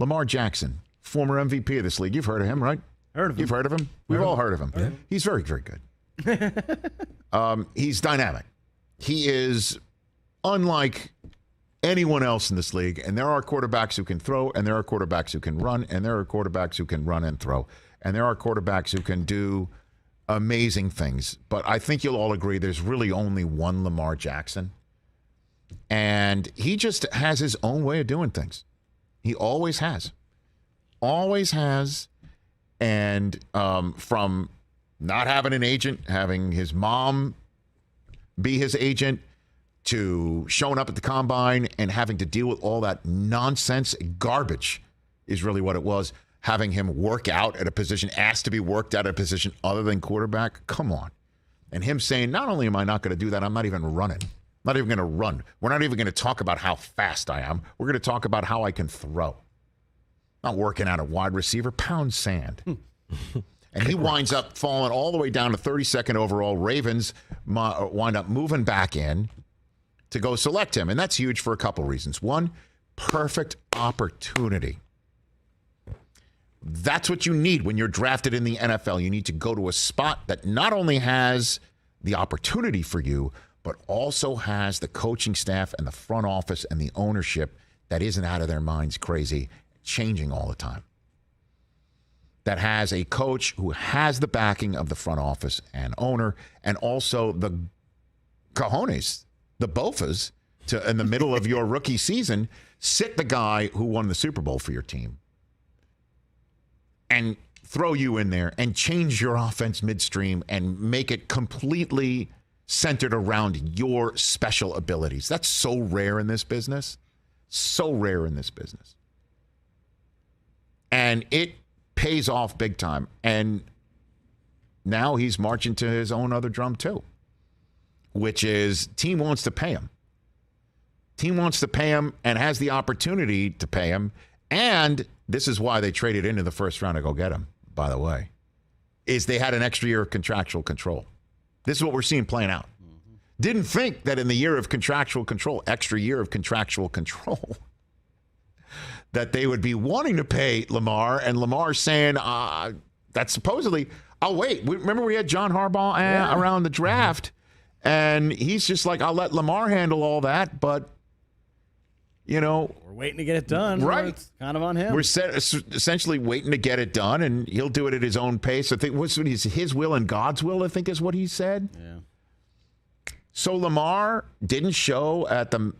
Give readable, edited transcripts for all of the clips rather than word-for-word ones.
Lamar Jackson, former MVP of this league. You've heard of him, right? Heard of him. You've heard of him? We've all heard of him. Yeah. He's very, very good. He's dynamic. He is unlike anyone else in this league, and there are quarterbacks who can throw, and there are quarterbacks who can run, and there are quarterbacks who can run and throw, and there are quarterbacks who can do amazing things. But I think you'll all agree there's really only one Lamar Jackson, and he just has his own way of doing things. He always has. Always has. And from not having an agent, having his mom be his agent, to showing up at the combine and having to deal with all that nonsense, garbage is really what it was. Having him work out at a position, asked to be worked out at a position other than quarterback. Come on. And him saying, not only am I not going to do that, I'm not even running. I'm not even going to run. We're not even going to talk about how fast I am. We're going to talk about how I can throw. Not working out a wide receiver, pound sand. And he winds up falling all the way down to 32nd overall. Ravens wind up moving back in to go select him. And that's huge for a couple reasons. One, perfect opportunity. That's what you need when you're drafted in the NFL. You need to go to a spot that not only has the opportunity for you, but also has the coaching staff and the front office and the ownership that isn't out of their minds crazy, changing all the time. That has a coach who has the backing of the front office and owner, and also the cojones, the bofas, to in the middle of your rookie season, sit the guy who won the Super Bowl for your team and throw you in there and change your offense midstream and make it completely centered around your special abilities. That's so rare in this business. So rare in this business. And it pays off big time. And now he's marching to his own other drum too, which is team wants to pay him. Team wants to pay him and has the opportunity to pay him. And this is why they traded into the first round to go get him, by the way, is they had an extra year of contractual control. This is what we're seeing playing out. Didn't think that in the year of contractual control, extra year of contractual control, that they would be wanting to pay Lamar, and Lamar saying that supposedly, oh, wait, remember we had John Harbaugh around the draft, and he's just like, I'll let Lamar handle all that, but, you know. We're waiting to get it done. Right. It's kind of on him. We're essentially waiting to get it done, and he'll do it at his own pace. I think what's his will and God's will, I think is what he said. Yeah. So Lamar didn't show at the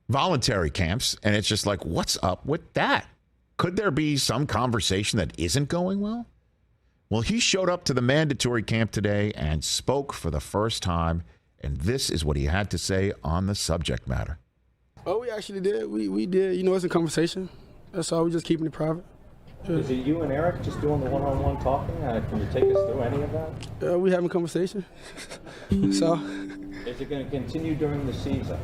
voluntary camps, and it's just like, what's up with that? Could there be some conversation that isn't going well? Well, he showed up to the mandatory camp today and spoke for the first time, and this is what he had to say on the subject matter. Oh, we actually did. We did. You know, it's a conversation. That's all. We're just keeping it private. Yeah. Is it you and Eric just doing the one-on-one talking? Can you take us through any of that? We having a conversation. So. Is it going to continue during the season?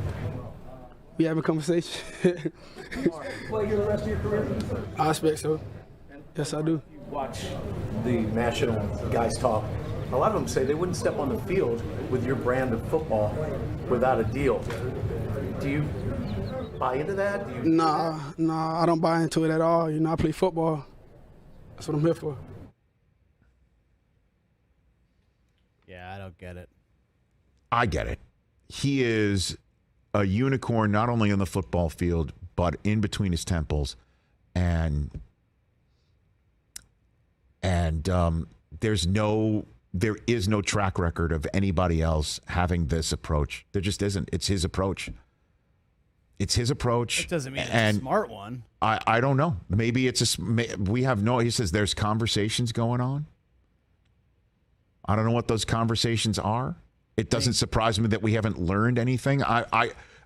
We have a conversation. Play here the rest of your career? I expect so. Yes, I do. Watch the national guys talk. A lot of them say they wouldn't step on the field with your brand of football without a deal. Do you buy into that? Nah, I don't buy into it at all. You know, I play football. That's what I'm here for. Yeah, I don't get it. I get it. He is a unicorn, not only on the football field, but in between his temples. And there is no track record of anybody else having this approach. There just isn't. It's his approach. It's his approach. It doesn't mean it's a smart one. I don't know. Maybe it's we have no, he says there's conversations going on. I don't know what those conversations are. It doesn't surprise me that we haven't learned anything.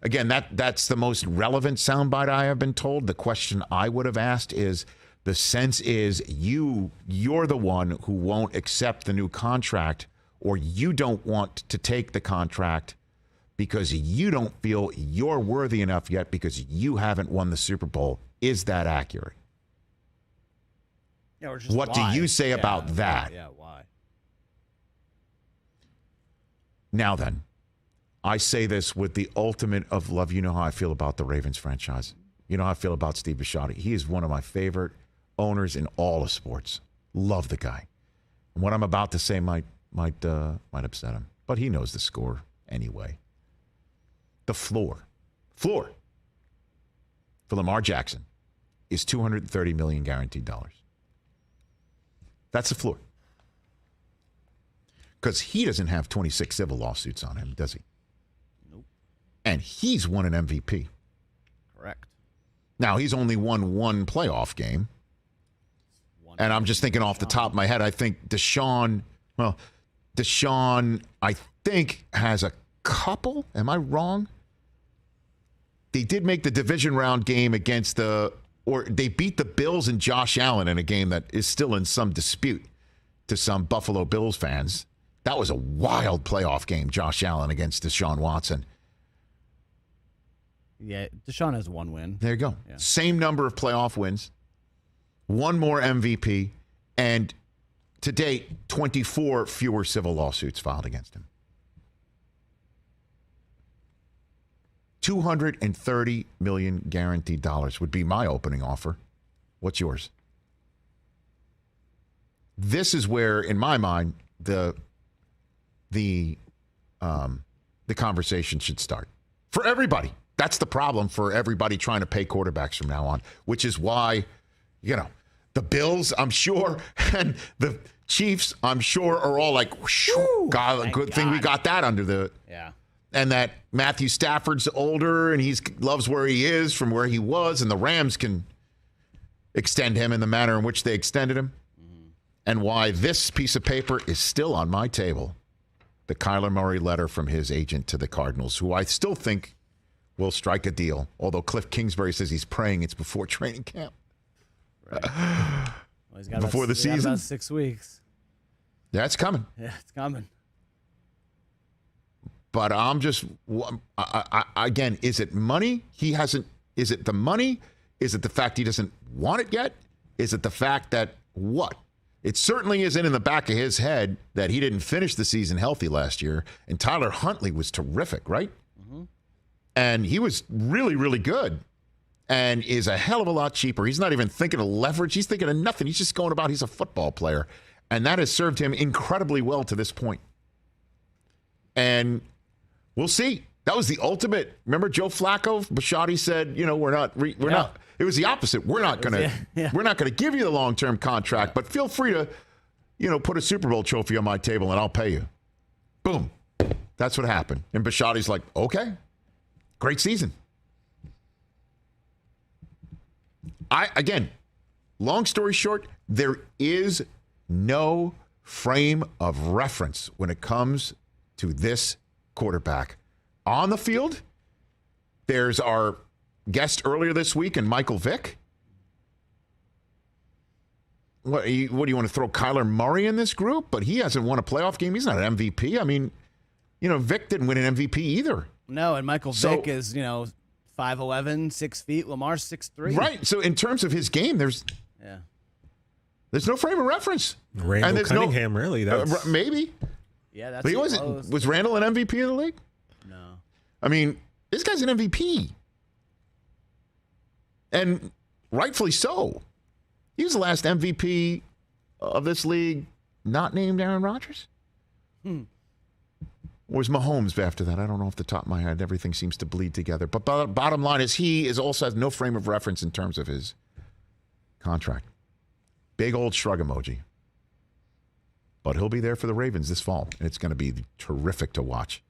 Again, that's the most relevant soundbite I have been told. The question I would have asked is, the sense is you're the one who won't accept the new contract, or you don't want to take the contract because you don't feel you're worthy enough yet because you haven't won the Super Bowl. Is that accurate? Yeah, or just what why? do you say about that? Yeah, why? Now then, I say this with the ultimate of love. You know how I feel about the Ravens franchise. You know how I feel about Steve Bisciotti. He is one of my favorite owners in all of sports. Love the guy. And what I'm about to say might upset him, but he knows the score anyway. The floor for Lamar Jackson is $230 million guaranteed dollars. That's the floor. Because he doesn't have 26 civil lawsuits on him, does he? Nope. And he's won an MVP. Correct. Now, he's only won one playoff game. And I'm just thinking off the top of my head, I think Deshaun, I think, has a couple. Am I wrong? They did make the division round game against they beat the Bills and Josh Allen in a game that is still in some dispute to some Buffalo Bills fans. That was a wild playoff game, Josh Allen against Deshaun Watson. Yeah, Deshaun has one win. There you go. Yeah. Same number of playoff wins, one more MVP, and to date, 24 fewer civil lawsuits filed against him. $230 million guaranteed dollars would be my opening offer. What's yours? This is where, in my mind, the conversation should start for everybody. That's the problem for everybody trying to pay quarterbacks from now on, which is why, the Bills, I'm sure, and the Chiefs, I'm sure, are all like, God, good thing we got that under the. Yeah. And that Matthew Stafford's older and he loves where he is from where he was, and the Rams can extend him in the manner in which they extended him. Mm-hmm. And why this piece of paper is still on my table. The Kyler Murray letter from his agent to the Cardinals, who I still think will strike a deal, although Cliff Kingsbury says he's praying it's before training camp. Right. Well, he's got before the season? About 6 weeks. Yeah, it's coming. Yeah, it's coming. But I'm just, again, is it money? Is it the money? Is it the fact he doesn't want it yet? Is it the fact that what? It certainly isn't in the back of his head that he didn't finish the season healthy last year. And Tyler Huntley was terrific, right? Mm-hmm. And he was really, really good and is a hell of a lot cheaper. He's not even thinking of leverage. He's thinking of nothing. He's just going about he's a football player. And that has served him incredibly well to this point. And we'll see. That was the ultimate. Remember Joe Flacco? Bisciotti said, we're not. It was the opposite. We're not going to give you the long-term contract, but feel free to, put a Super Bowl trophy on my table and I'll pay you. Boom. That's what happened. And Bisciotti's like, okay, great season. Again, long story short, there is no frame of reference when it comes to this quarterback. On the field, there's our guest earlier this week and Michael Vick. What do you want to throw Kyler Murray in this group? But he hasn't won a playoff game. He's not an MVP. I mean, Vick didn't win an MVP either. No, and Michael Vick is, 5'11", 6 feet. Lamar's 6'3". Right. So in terms of his game, there's no frame of reference. Randall Cunningham, really? That's... maybe. Yeah, that's. But he wasn't. Was Randall an MVP of the league? No. I mean, this guy's an MVP. And rightfully so. He was the last MVP of this league not named Aaron Rodgers. Or was Mahomes after that? I don't know off the top of my head. Everything seems to bleed together. But bottom line is he also has no frame of reference in terms of his contract. Big old shrug emoji. But he'll be there for the Ravens this fall. And it's going to be terrific to watch.